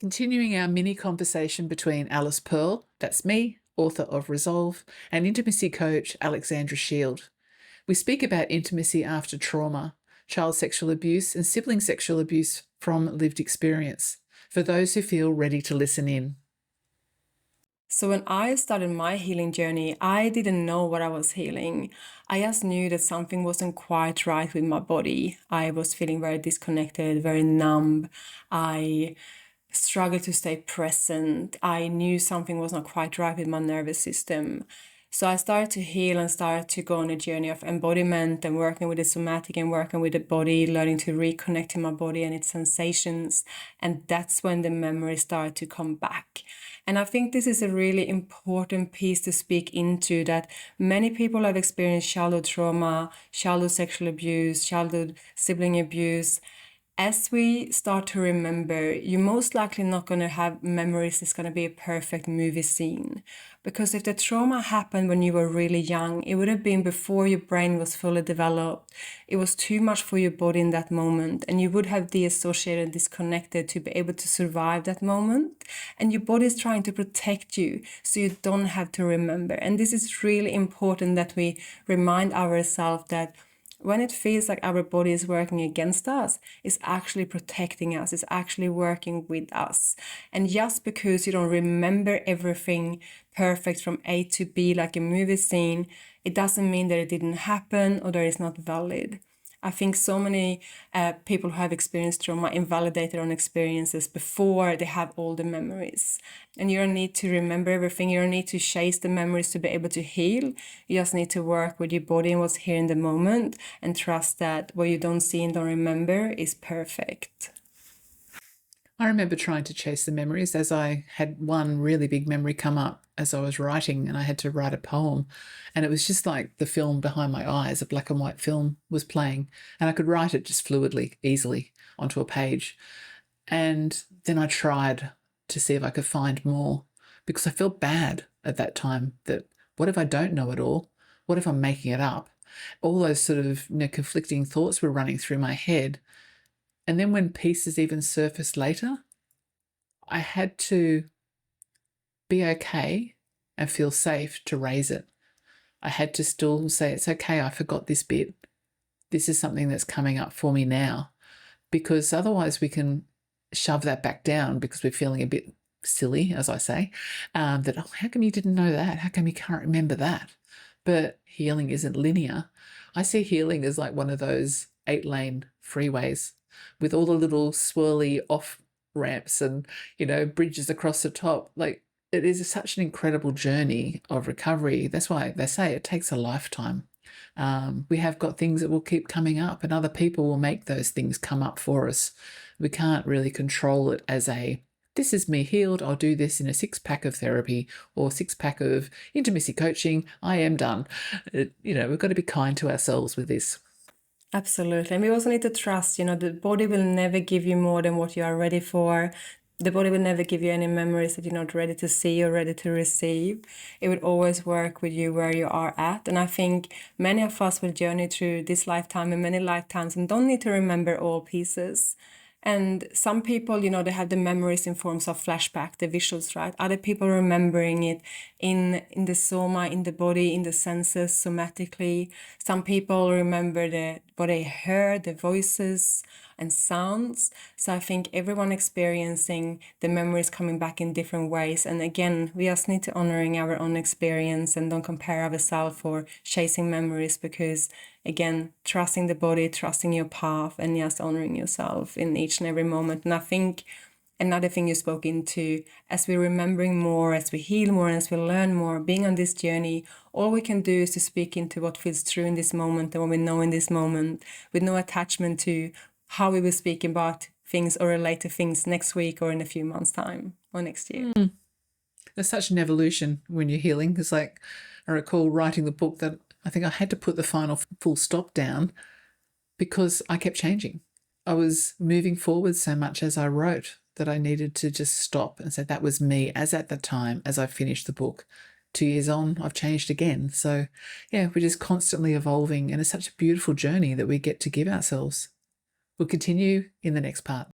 Continuing our mini conversation between Alice Pearl, that's me, author of Resolve, and intimacy coach Alexandra Shield. We speak about intimacy after trauma, child sexual abuse, and sibling sexual abuse from lived experience for those who feel ready to listen in. So when I started my healing journey, I didn't know what I was healing. I just knew that something wasn't quite right with my body. I was feeling very disconnected, very numb. I struggled to stay present. I knew something was not quite right with my nervous system. So I started to heal and started to go on a journey of embodiment and working with the somatic and working with the body, learning to reconnect to my body and its sensations. And that's when the memories started to come back. And I think this is a really important piece to speak into, that many people have experienced childhood trauma, childhood sexual abuse, childhood sibling abuse. As we start to remember, you're most likely not going to have memories that's going to be a perfect movie scene. Because if the trauma happened when you were really young, it would have been before your brain was fully developed. It was too much for your body in that moment, and you would have de-associated and disconnected to be able to survive that moment. And your body is trying to protect you so you don't have to remember. And this is really important that we remind ourselves that when it feels like our body is working against us, it's actually protecting us, it's actually working with us. And just because you don't remember everything perfect from A to B like a movie scene, it doesn't mean that it didn't happen or that it's not valid. I think so many people who have experienced trauma invalidate their own experiences before they have all the memories. And you don't need to remember everything. You don't need to chase the memories to be able to heal. You just need to work with your body and what's here in the moment and trust that what you don't see and don't remember is perfect. I remember trying to chase the memories as I had one really big memory come up as I was writing, and I had to write a poem. And it was just like the film behind my eyes, a black and white film was playing, and I could write it just fluidly, easily onto a page. And then I tried to see if I could find more, because I felt bad at that time that what if I don't know it all? What if I'm making it up? All those sort of conflicting thoughts were running through my head. And then when pieces even surfaced later, I had to be okay and feel safe to raise it. I had to still say, it's okay, I forgot this bit. This is something that's coming up for me now. Because otherwise we can shove that back down because we're feeling a bit silly, as I say, that, oh, how come you didn't know that? How come you can't remember that? But healing isn't linear. I see healing as like one of those 8-lane freeways with all the little swirly off ramps and, bridges across the top. Like, it is such an incredible journey of recovery. That's why they say it takes a lifetime. We have got things that will keep coming up, and other people will make those things come up for us. We can't really control it as this is me healed, I'll do this in a 6-pack of therapy or 6-pack of intimacy coaching, I am done. We've got to be kind to ourselves with this. Absolutely. And we also need to trust, the body will never give you more than what you are ready for. The body will never give you any memories that you're not ready to see or ready to receive. It will always work with you where you are at. And I think many of us will journey through this lifetime and many lifetimes and don't need to remember all pieces. And some people, they have the memories in forms of flashback, the visuals, right? Other people remembering it in the soma, in the body, in the senses, somatically. Some people remember what they heard, the voices and sounds. So I think everyone experiencing the memories coming back in different ways. And again, we just need to honoring our own experience and don't compare ourselves or chasing memories, because again, trusting the body, trusting your path, and just honoring yourself in each and every moment. And I think another thing you spoke into, as we're remembering more, as we heal more, and as we learn more, being on this journey, all we can do is to speak into what feels true in this moment and what we know in this moment, with no attachment to how we will speak about things or relate to things next week or in a few months' time or next year. There's such an evolution when you're healing. It's like, I recall writing the book that I think I had to put the final full stop down because I kept changing. I was moving forward so much as I wrote that I needed to just stop and say that was me as at the time as I finished the book. 2 years on, I've changed again. So yeah, we're just constantly evolving, and it's such a beautiful journey that we get to give ourselves. We'll continue in the next part.